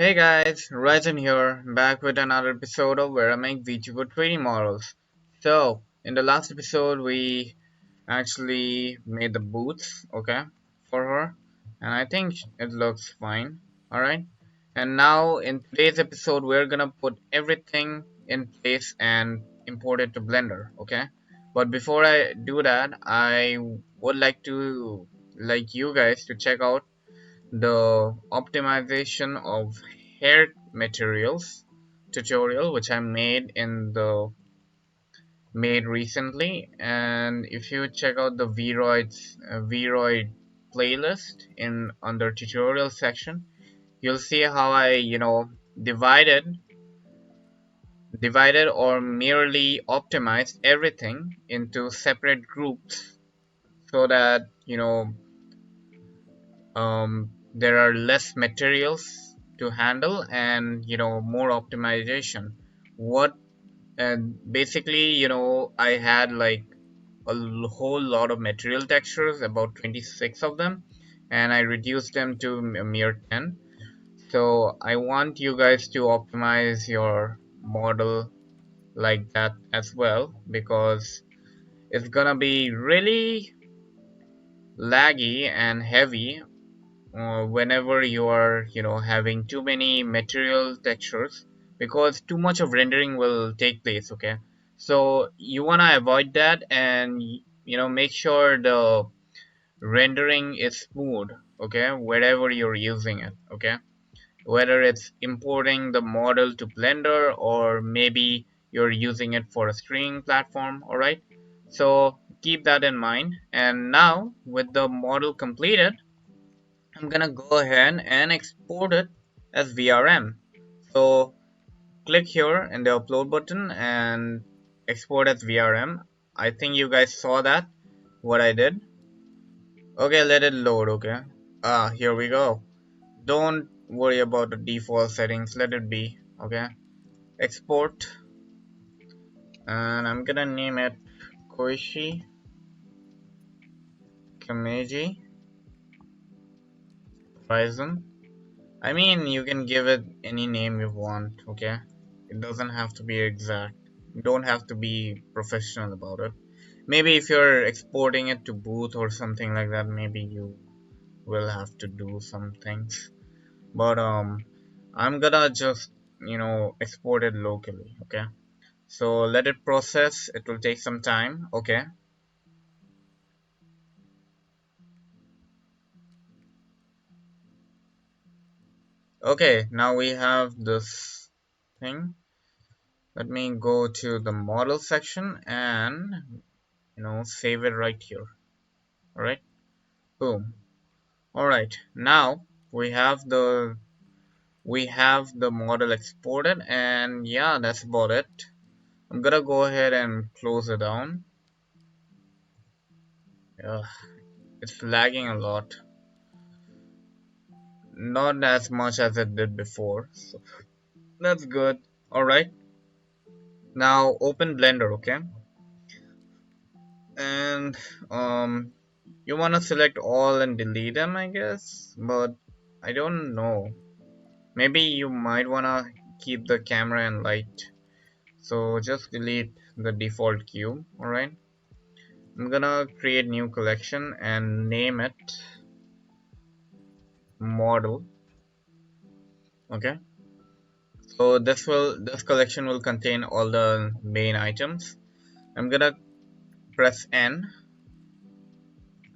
Hey guys, Ryzen here, back with another episode of where I make VTuber 3D models. So, in the last episode, we actually made the boots, okay, for her, and I think it looks fine, alright? And now, in today's episode, we're gonna put everything in place and import it to Blender, okay? But before I do that, I would like you guys to check out the optimization of hair materials tutorial which I made recently. And if you check out the Vroid playlist in under tutorial section, you'll see how I divided or merely optimized everything into separate groups so that there are less materials to handle and more optimization. What and basically I had like whole lot of material textures, about 26 of them, and I reduced them to a mere 10. So I want you guys to optimize your model like that as well, because it's gonna be really laggy and heavy whenever you are having too many material textures, because too much of rendering will take place. Okay, so you want to avoid that, and make sure the rendering is smooth, okay, wherever you're using it. Okay, whether it's importing the model to Blender or maybe you're using it for a streaming platform. All right, so keep that in mind. And now with the model completed, I'm gonna go ahead and export it as VRM. So click here in the upload button and export as VRM. I think you guys saw that, what I did. Okay, let it load, okay. Here we go. Don't worry about the default settings, let it be, okay. Export, and I'm gonna name it Koishi Komeiji Horizon. I mean, you can give it any name you want, okay? It doesn't have to be exact. You don't have to be professional about it. Maybe if you're exporting it to Booth or something like that, maybe you will have to do some things. But I'm gonna just export it locally, okay? So let it process. It will take some time, okay? Okay, now we have this thing. Let me go to the model section and save it right here. All right, boom. All right, now we have the model exported, and yeah, that's about it. I'm gonna go ahead and close it down. Yeah, it's lagging a lot, not as much as it did before, so that's good. All right, now open Blender, okay, and um you want to select all and delete them, I guess, but I don't know. Maybe you might want to keep the camera and light. So just delete the default cube. Alright. I'm gonna create new collection and name it model. Okay. So this collection will contain all the main items. I'm gonna press N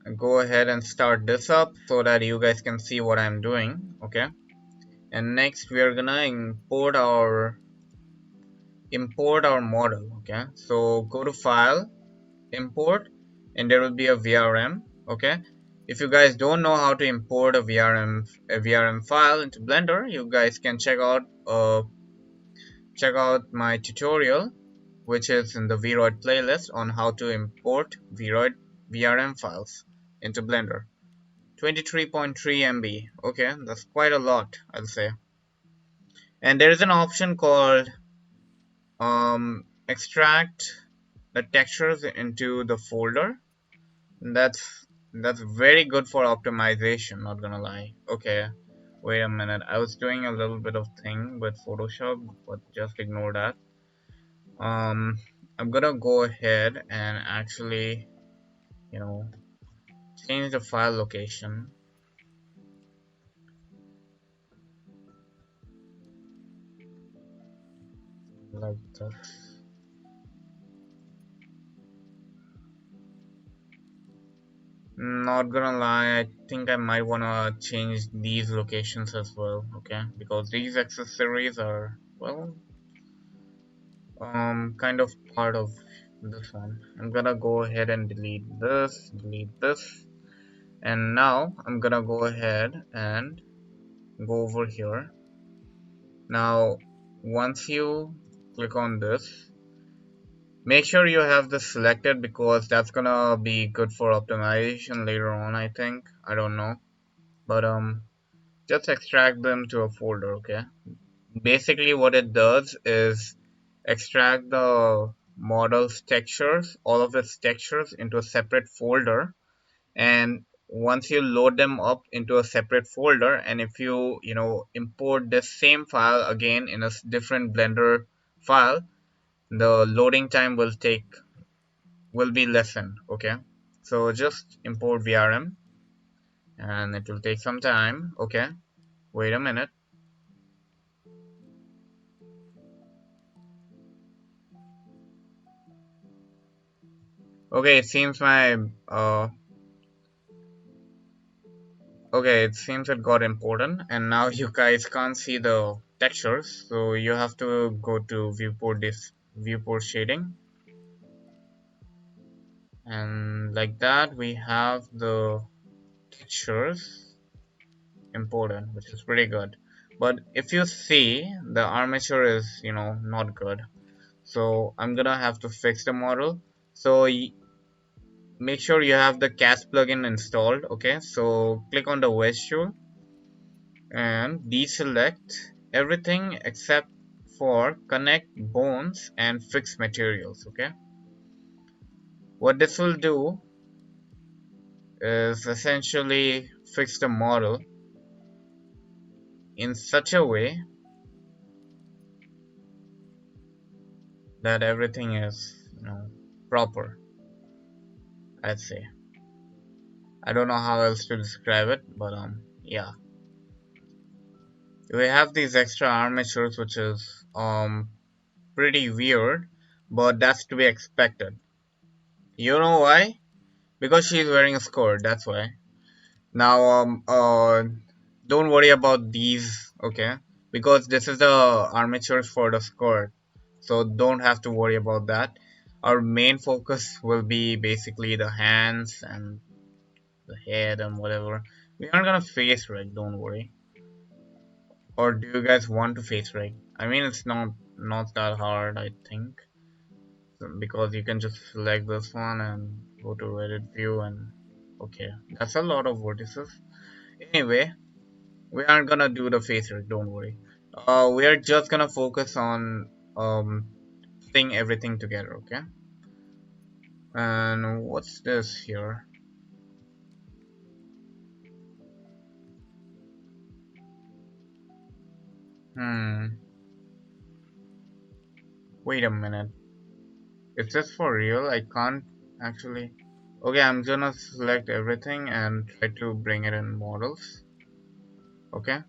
and go ahead and start this up so that you guys can see what I'm doing. Okay. And next we are gonna import our model. Okay, so go to file, import, and there will be a VRM. Okay, if you guys don't know how to import a VRM file into Blender, you guys can check out my tutorial, which is in the Vroid playlist, on how to import Vroid VRM files into Blender. 23.3 MB. Okay, that's quite a lot, I'll say. And there is an option called extract the textures into the folder. That's very good for optimization, not gonna lie. Okay, Wait a minute. I was doing a little bit of thing with Photoshop, but just ignore that. Um, I'm gonna go ahead and actually, you know, change the file location like this. Not gonna lie, I think I might wanna change these locations as well, okay? Because these accessories are, well, kind of part of this one. I'm gonna go ahead and delete this, and now I'm gonna go ahead and go over here. Now, once you click on this, make sure you have this selected because that's gonna be good for optimization later on, I think. I don't know. But just extract them to a folder, okay? Basically what it does is extract the model's textures, all of its textures into a separate folder, and once you load them up into a separate folder, and if you import the same file again in a different Blender file, the loading time will be lessened, okay? So just import vrm and it will take some time. Okay, wait a minute. Okay, it seems my okay, it seems it got important, and now you guys can't see the textures, so you have to go to viewport shading, and like that we have the textures important, which is pretty good. But if you see, the armature is not good, so I'm gonna have to fix the model. So make sure you have the cast plugin installed. Okay, so click on the wedge tool and deselect everything except for connect bones and fix materials. Okay, what this will do is essentially fix the model in such a way that everything is proper, I'd say. I don't know how else to describe it, but yeah, we have these extra armatures which is pretty weird, but that's to be expected. You know why? Because she's wearing a skirt, that's why. Now, don't worry about these, okay? Because this is the armatures for the skirt, so don't have to worry about that. Our main focus will be basically the hands and the head and whatever. We aren't gonna face rig, don't worry. Or do you guys want to face rig? I mean, it's not that hard, I think, because you can just select this one and go to edit view, and okay, that's a lot of vertices. Anyway, we aren't gonna do the face rig, don't worry. We are just gonna focus on putting everything together, okay? And what's this here? Hmm, wait a minute. Is this for real? I can't actually. Okay, I'm gonna select everything and try to bring it in models, okay?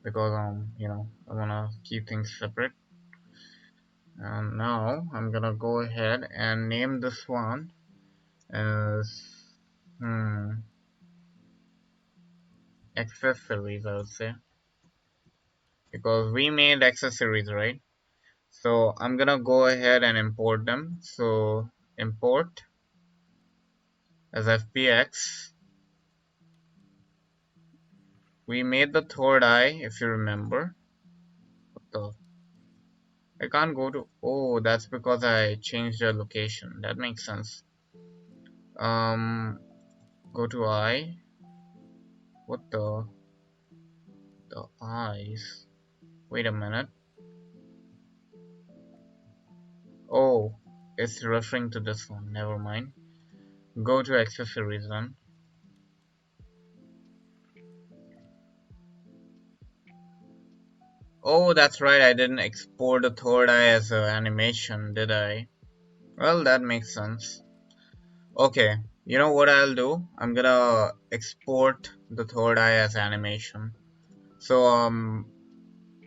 Because I wanna keep things separate. And now I'm gonna go ahead and name this one as accessories, I would say, because we made accessories, right? So I'm gonna go ahead and import them. So import as fpx. We made the third eye, if you remember. What the? I can't go to. Oh, that's because I changed the location. That makes sense. Um, go to eye. What the eyes? Wait a minute. Oh, it's referring to this one. Never mind. Go to accessories then. Oh, that's right, I didn't export the third eye as an animation, did I? Well, that makes sense. Okay, you know what I'll do? I'm gonna export the third eye as animation. So,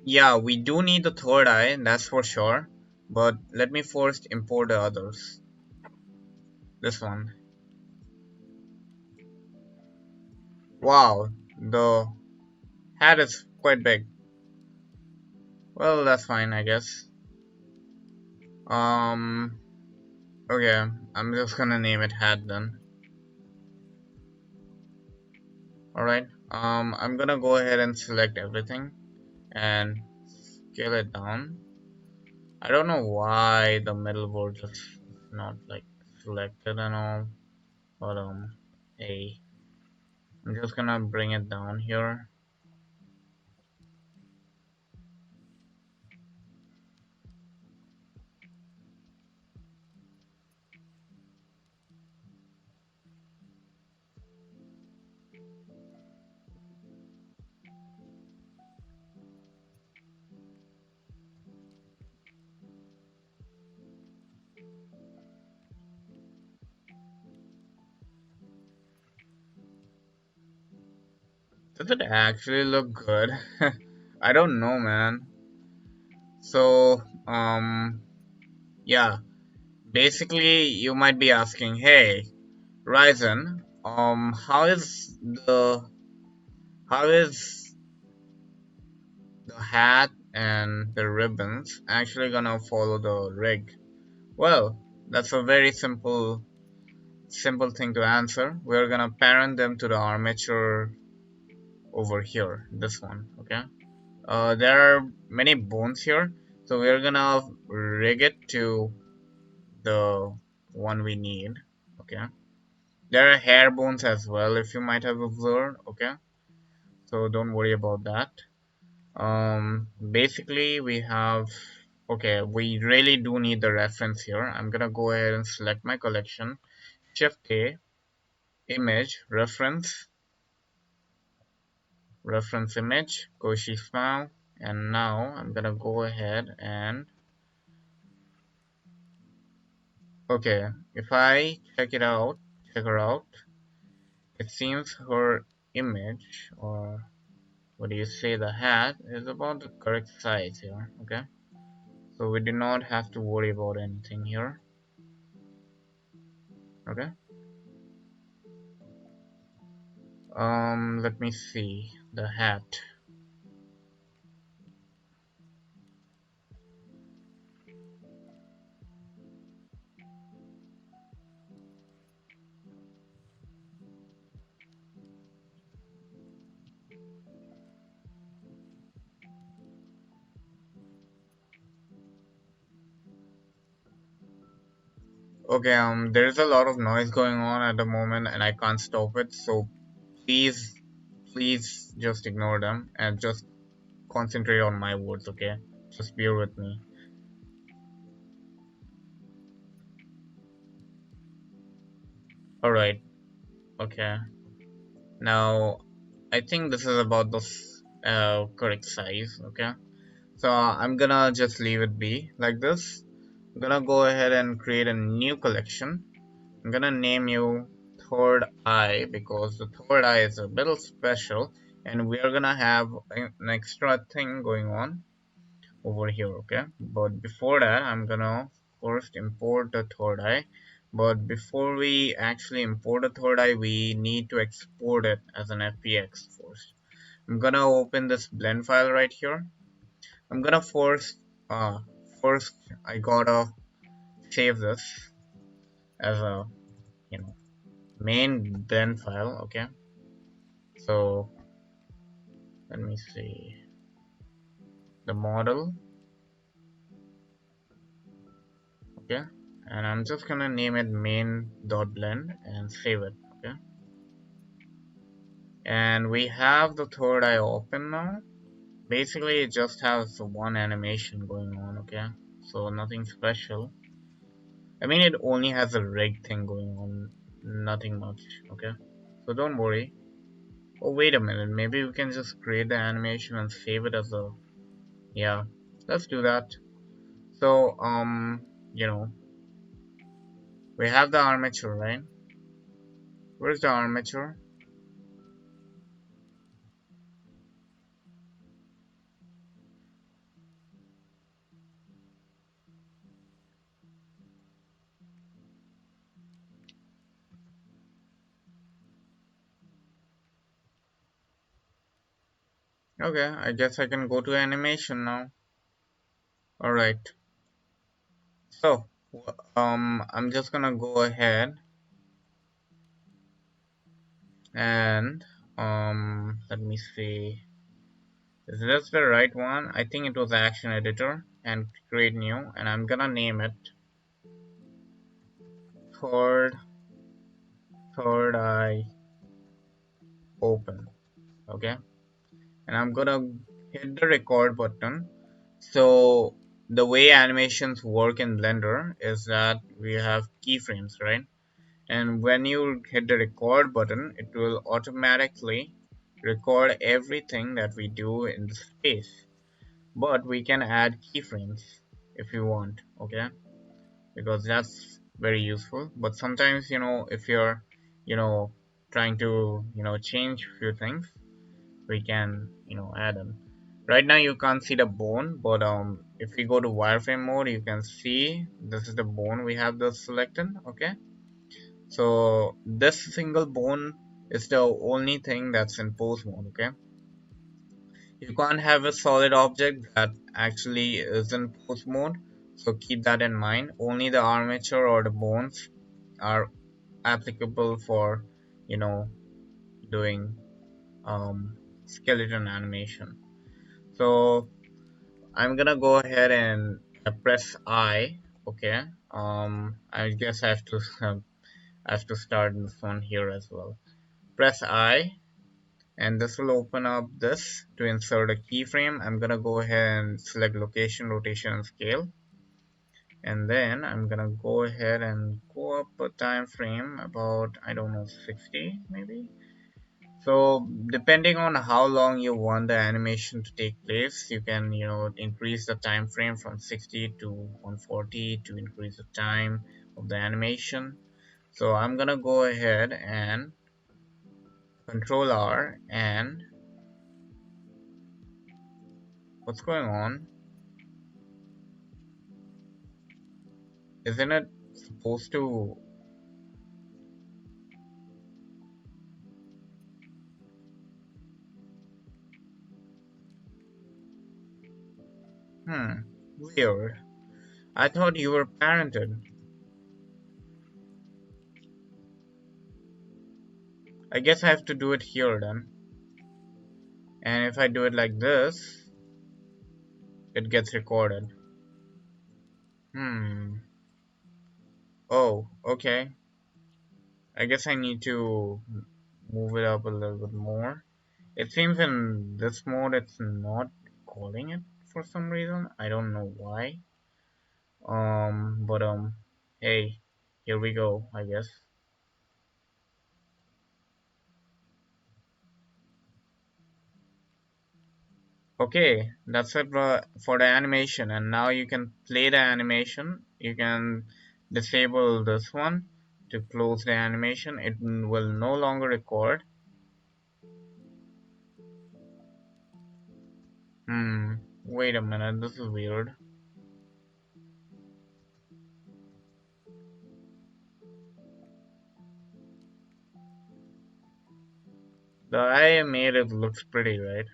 yeah, we do need the third eye, that's for sure. But let me first import the others. This one. Wow, the hat is quite big. Well, that's fine, I guess. Um, okay, I'm just gonna name it hat then. Alright, I'm gonna go ahead and select everything and scale it down. I don't know why the middle word just not like selected and all, but hey, I'm just gonna bring it down here. Does it actually look good? I don't know, man. So, yeah, basically you might be asking, hey, Ryzen, how is the hat and the ribbons actually gonna follow the rig? Well, that's a very simple thing to answer. We're gonna parent them to the armature over here, this one, okay? There are many bones here, so we're gonna rig it to the one we need, okay? There are hair bones as well, if you might have observed, okay? So don't worry about that. Basically we have, okay, we really do need the reference here. I'm gonna go ahead and select my collection, Shift A, image, reference image, Koishi smile, and now I'm gonna go ahead and, okay, if I check her out, it seems her image, or what do you say, the hat is about the correct size here, okay? So we do not have to worry about anything here, okay? Let me see the hat. Okay, there's a lot of noise going on at the moment and I can't stop it, so please, please just ignore them and just concentrate on my words, okay? Just bear with me. Alright, okay. Now, I think this is about the correct size, okay? So I'm gonna just leave it be like this. I'm gonna go ahead and create a new collection. I'm gonna name you Third Eye because the third eye is a little special and we are gonna have an extra thing going on over here, okay? But before that, I'm gonna first import the third eye. But before we actually import the third eye, we need to export it as an FPX first. I'm gonna open this blend file right here. I'm gonna uh, first I gotta save this as a, you know, main blend file, okay? So let me see the model, okay? And I'm just gonna name it main.blend and save it, okay? And we have the third eye open now. Basically it just has one animation going on, okay? So nothing special. I mean it only has a rig thing going on, nothing much, okay? So don't worry. Oh wait a minute, maybe we can just create the animation and save it as a, Yeah, let's do that. So, you know, we have the armature, right? Where's the armature? Okay, I guess I can go to animation now. All right. So, I'm just gonna go ahead and let me see. Is this the right one? I think it was action editor and create new, and I'm gonna name it third third eye open. Okay, and I'm gonna hit the record button. So the way animations work in Blender is that we have keyframes, right? And when you hit the record button, it will automatically record everything that we do in the space. But we can add keyframes if you want, okay? Because that's very useful. But sometimes, if you're, you know, trying to, change a few things, we can, add them. Right now you can't see the bone, but if we go to wireframe mode, you can see this is the bone we have this selected, okay? So this single bone is the only thing that's in pose mode, okay? You can't have a solid object that actually is in pose mode, so keep that in mind. Only the armature or the bones are applicable for, you know, doing skeleton animation. So I'm gonna go ahead and press I, okay? I guess I have to start this one here as well. Press I, and this will open up this to insert a keyframe. I'm gonna go ahead and select location, rotation, and scale, and then I'm gonna go ahead and go up a time frame about, I don't know, 60 maybe. So depending on how long you want the animation to take place, you can increase the time frame from 60 to 140 to increase the time of the animation. So I'm gonna go ahead and Control R, and what's going on? Isn't it supposed to? Hmm, weird. I thought you were parented. I guess I have to do it here then. And if I do it like this, it gets recorded. Hmm. Oh, okay. I guess I need to move it up a little bit more. It seems in this mode it's not calling it for some reason. I don't know why. But hey, here we go, I guess. Okay, that's it for the animation, and now you can play the animation. You can disable this one to close the animation. It will no longer record. Wait a minute, this is weird. The eye I made it looks pretty, right?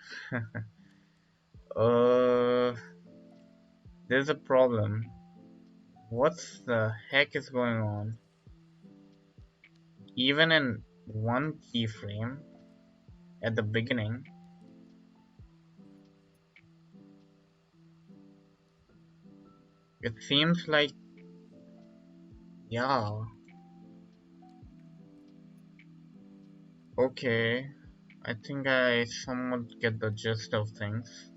uh, there's a problem. What the heck is going on? Even in one keyframe at the beginning, it seems like, yeah, okay. I think I somewhat get the gist of things.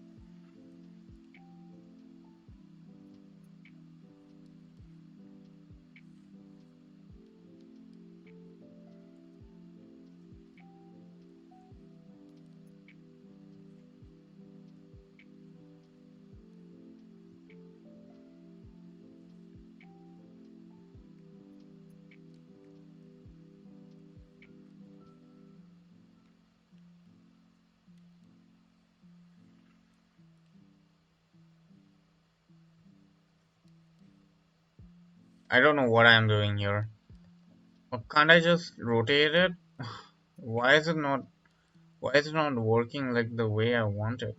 I don't know what I'm doing here. Can't I just rotate it? Why is it not? Why is it not working like the way I want it?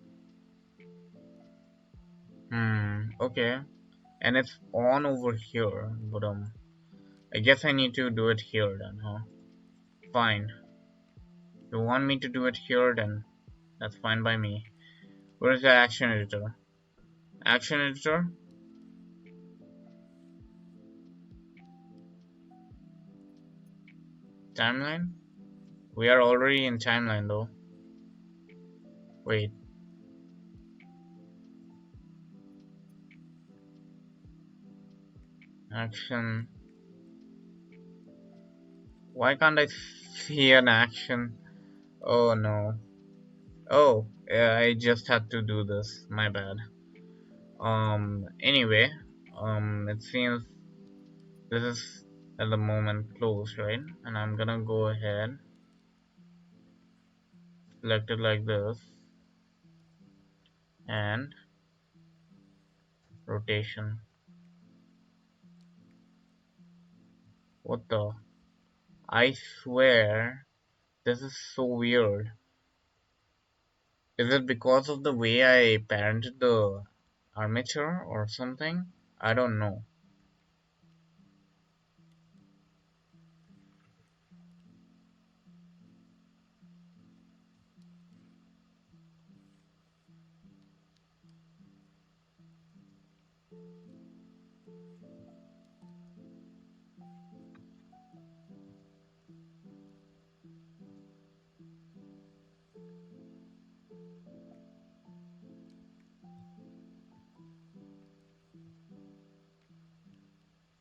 Okay. And it's on over here, but I guess I need to do it here then, huh? Fine. You want me to do it here then? That's fine by me. Where's the action editor? Action editor? Timeline? We are already in timeline though. Wait. Action. Why can't I see an action? Oh no. Oh, yeah, I just had to do this. My bad. Anyway, it seems this is at the moment closed, right? And I'm gonna go ahead, select it like this, and rotation. What the? I swear, this is so weird. Is it because of the way I parented the armature or something? I don't know.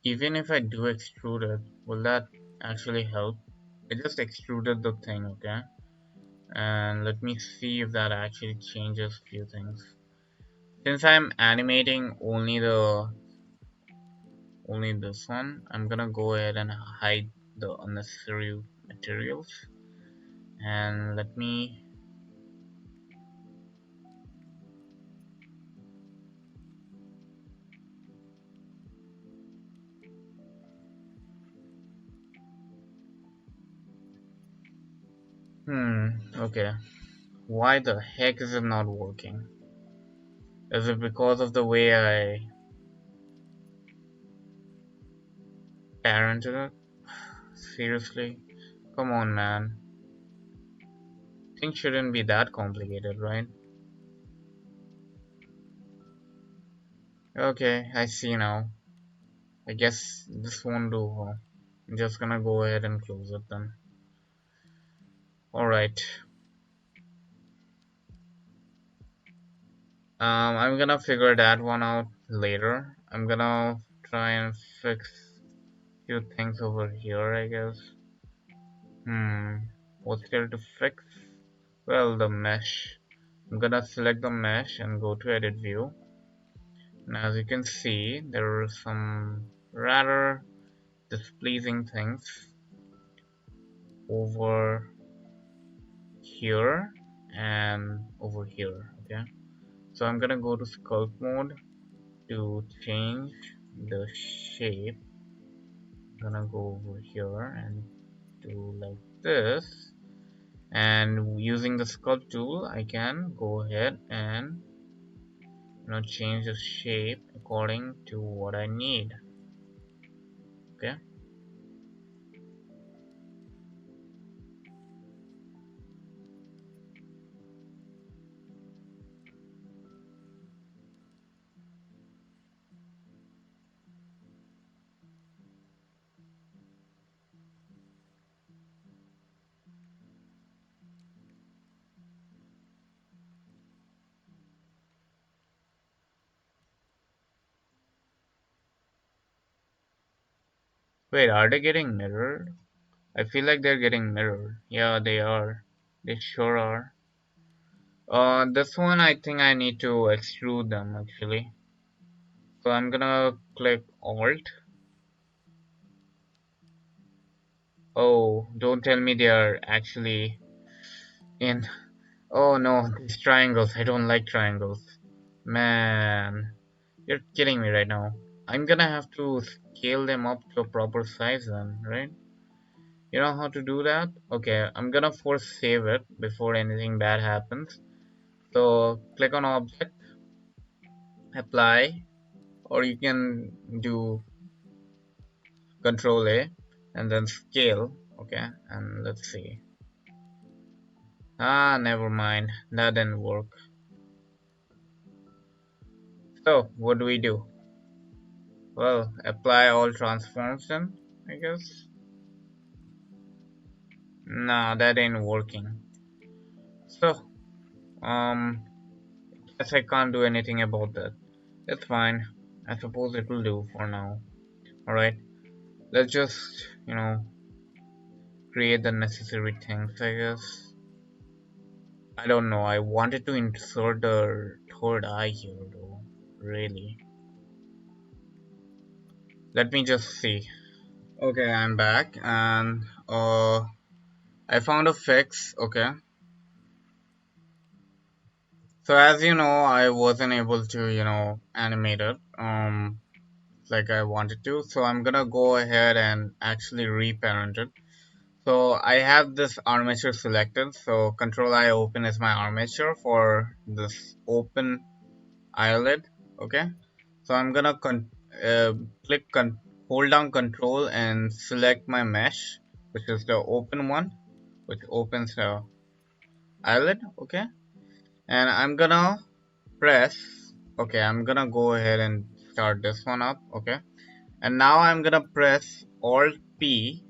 Even if I do extrude it, will that actually help? I just extruded the thing, okay? And let me see if that actually changes few things. Since I'm animating only this one, I'm gonna go ahead and hide the unnecessary materials. And let me okay. Why the heck is it not working? Is it because of the way I parented it? Seriously? Come on, man. Things shouldn't be that complicated, right? Okay, I see now. I guess this won't do. Huh? I'm just gonna go ahead and close it then. Alright. I'm gonna figure that one out later. I'm gonna try and fix few things over here, I guess. What's there to fix? Well, the mesh. I'm gonna select the mesh and go to edit view. And as you can see, there are some rather displeasing things over here and over here. Okay, so I'm gonna go to sculpt mode to change the shape. I'm gonna go over here and do like this, and using the sculpt tool I can go ahead and change the shape according to what I need. Okay, wait, are they getting mirrored? I feel like they're getting mirrored. Yeah, they are. They sure are. This one I think I need to extrude them actually. So I'm gonna click Alt. Oh, don't tell me they are actually in. Oh no, these triangles. I don't like triangles. Man, you're kidding me right now. I'm gonna have to scale them up to a proper size then, right? You know how to do that? Okay, I'm gonna force save it before anything bad happens. So click on object, apply, or you can do control A and then scale. Okay, and let's see. Ah, never mind. That didn't work. So what do we do? Well, apply all transforms then, I guess. Nah, that ain't working. So, guess I can't do anything about that. It's fine. I suppose it will do for now. Alright, let's just, create the necessary things, I guess. I don't know, I wanted to insert the third eye here though. Really. Let me just see. Okay, I'm back and I found a fix, okay. So as you know, I wasn't able to, animate it like I wanted to. So I'm gonna go ahead and actually reparent it. So I have this armature selected. So Control I open is my armature for this open eyelid. Okay. So I'm gonna uh, click hold down Control and select my mesh, which is the open one, which opens the eyelid. Okay. And I'm gonna press. Okay, I'm gonna go ahead and start this one up. Okay. And now I'm gonna press Alt P.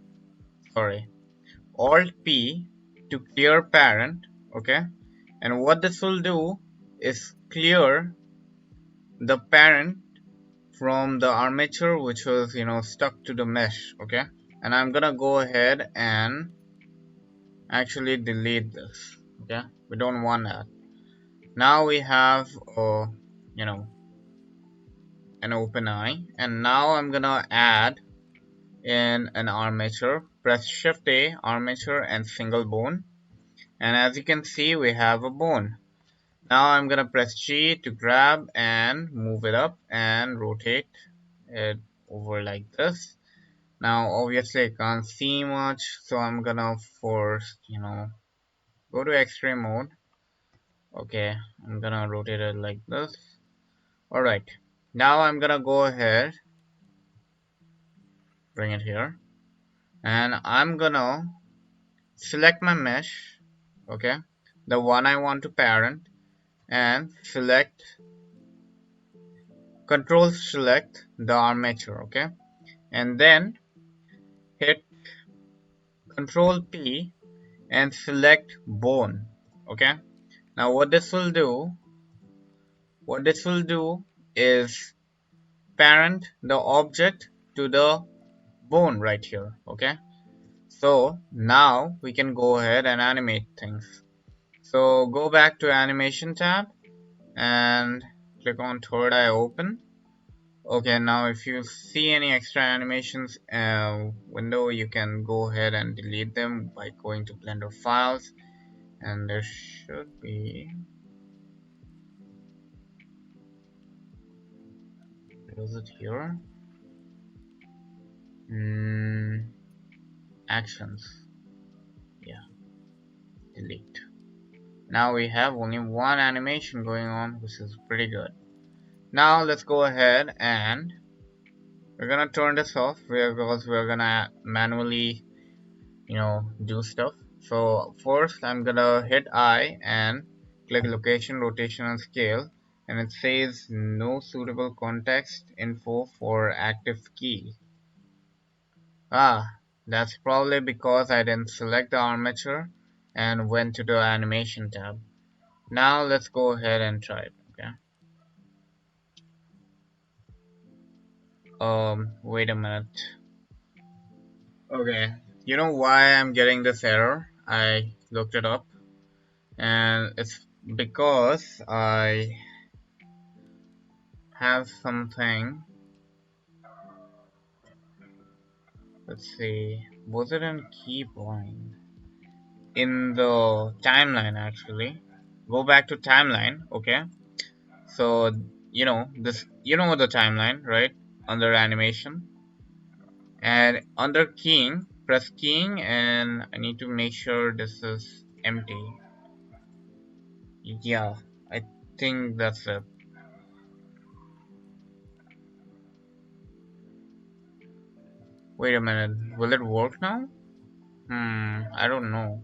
Sorry, Alt P to clear parent. Okay, and what this will do is clear the parent from the armature which was stuck to the mesh. Okay, and I'm gonna go ahead and actually delete this. Okay, we don't want that. Now we have you know an open eye, and now I'm gonna add in an armature. Press Shift A, armature, and single bone, and as you can see we have a bone. Now I'm gonna press G to grab and move it up and rotate it over like this. Now obviously I can't see much, so I'm gonna force, go to X-ray mode. Okay, I'm gonna rotate it like this. Alright, now I'm gonna go ahead, bring it here, and I'm gonna select my mesh, okay, the one I want to parent, and control select the armature, okay, and then hit control P and select bone. Okay, now what this will do is parent the object to the bone right here. Okay, so now we can go ahead and animate things. So go back to animation tab and click on third eye open. Okay, now if you see any extra animations window, you can go ahead and delete them by going to Blender files, and there should be, where is it here? Mm, actions, yeah, delete. Now we have only one animation going on, which is pretty good. Now let's go ahead and we're gonna turn this off because we're gonna manually do stuff. So first I'm gonna hit I and click location, rotation, and scale, and it says no suitable context info for active key. That's probably because I didn't select the armature and went to the animation tab. Now let's go ahead and try it. Okay, wait a minute. Okay, you know why I'm getting this error? I looked it up, and it's because I have something. Let's see, was it in key point? In the timeline actually. Go back to timeline, okay? So this, the timeline, right? under animation, and under keying, press keying, and I need to make sure this is empty. Yeah, I think that's it. Wait a minute, will it work now? I don't know.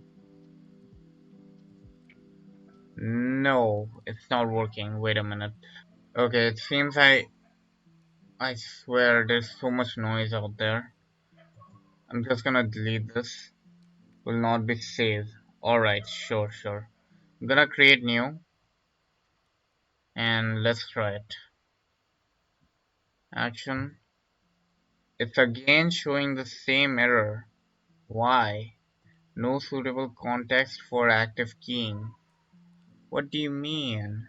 No, it's not working. Wait a minute. Okay, it seems I swear there's so much noise out there. I'm just gonna delete this. Will not be saved. Alright, sure. I'm gonna create new and let's try it. Action. It's again showing the same error. Why? No suitable context for active keying. What do you mean?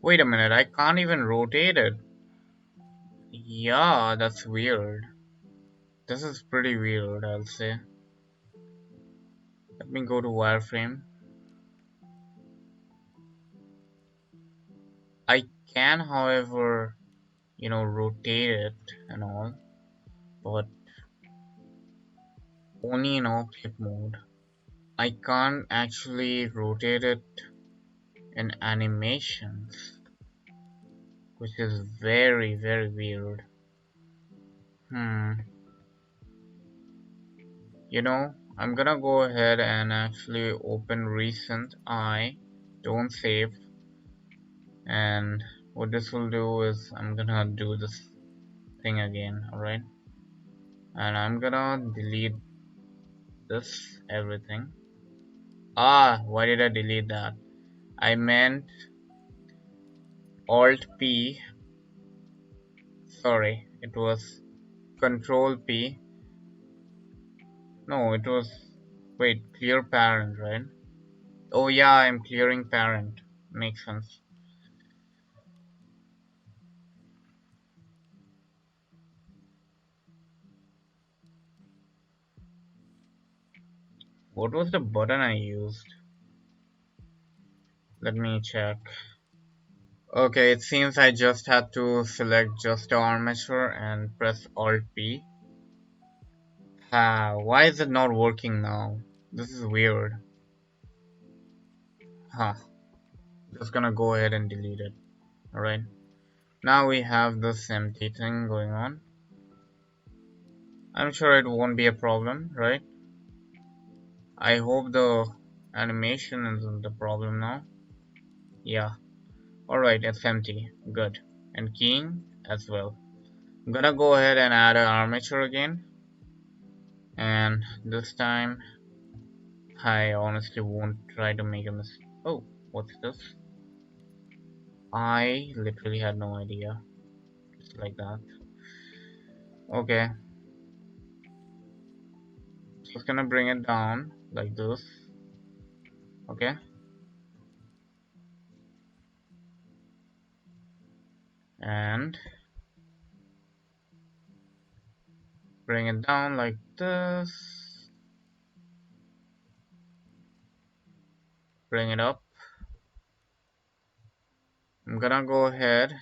Wait a minute, I can't even rotate it. Yeah, that's weird. This is pretty weird, I'll say. Let me go to wireframe. I can, however, rotate it and all, but only in object mode. I can't actually rotate it in animations, which is very weird. Hmm. I'm gonna go ahead and actually open recent I, don't save, and what this will do is I'm gonna do this thing again, alright? And I'm gonna delete this everything. Why did I delete that? I meant Alt P. Sorry, it was Control P. No, it was. Wait, clear parent, right? Oh, yeah, I'm clearing parent. Makes sense. What was the button I used? Let me check. Okay, it seems I just had to select just the armature and press Alt P. Why is it not working now? This is weird. Huh. Just gonna go ahead and delete it. Alright. Now we have this empty thing going on. I'm sure it won't be a problem, right? I hope the animation isn't the problem now. Yeah. Alright, it's empty. Good. And keying as well. I'm gonna go ahead and add an armature again. And this time, I honestly won't try to make a mistake. Oh, what's this? I literally had no idea. Just like that. Okay. Just gonna bring it down like this. Okay. And bring it down like this. Bring it up. I'm gonna go ahead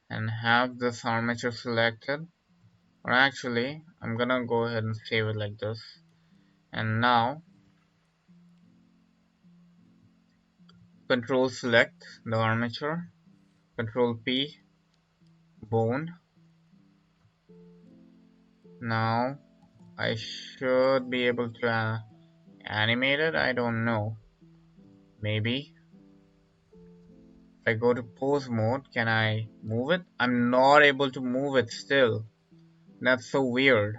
and have this armature selected. Or actually, I'm gonna go ahead and save it like this. And now, Control select the armature. Control P, bone. Now, I should be able to animate it. I don't know. Maybe. If I go to pose mode, can I move it? I'm not able to move it still. That's so weird.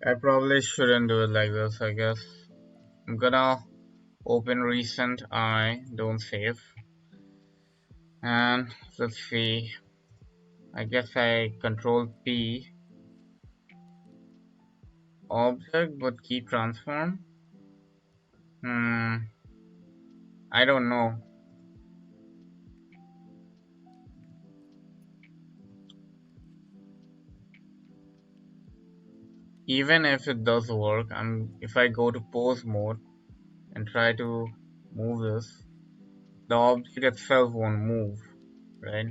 I probably shouldn't do it like this, I guess. I'm gonna open recent I, don't save. And let's see. I guess I control P object but key transform. Hmm, I don't know. Even if it does work, if I go to pose mode, and try to move this, the object itself won't move, right?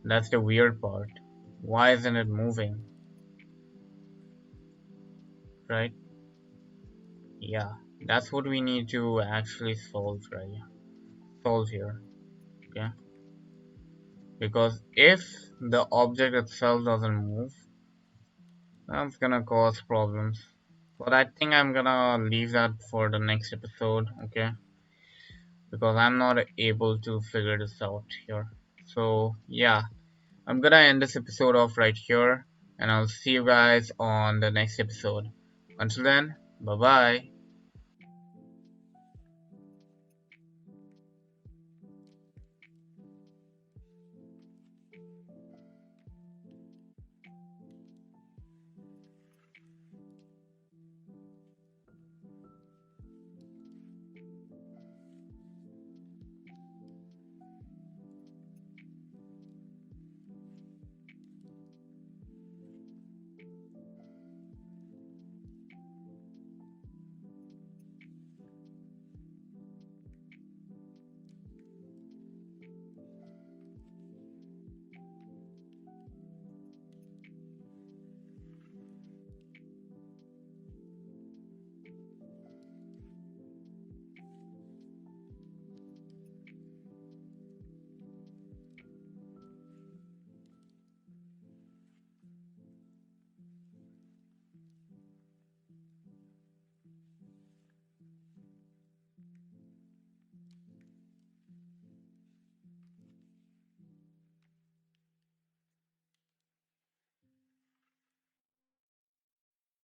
That's the weird part. Why isn't it moving, right? Yeah, that's what we need to actually solve, right? Solve here, okay? Because if the object itself doesn't move, that's gonna cause problems. But I think I'm gonna leave that for the next episode, okay? Because I'm not able to figure this out here. So, yeah, I'm gonna end this episode off right here, and I'll see you guys on the next episode. Until then, bye bye.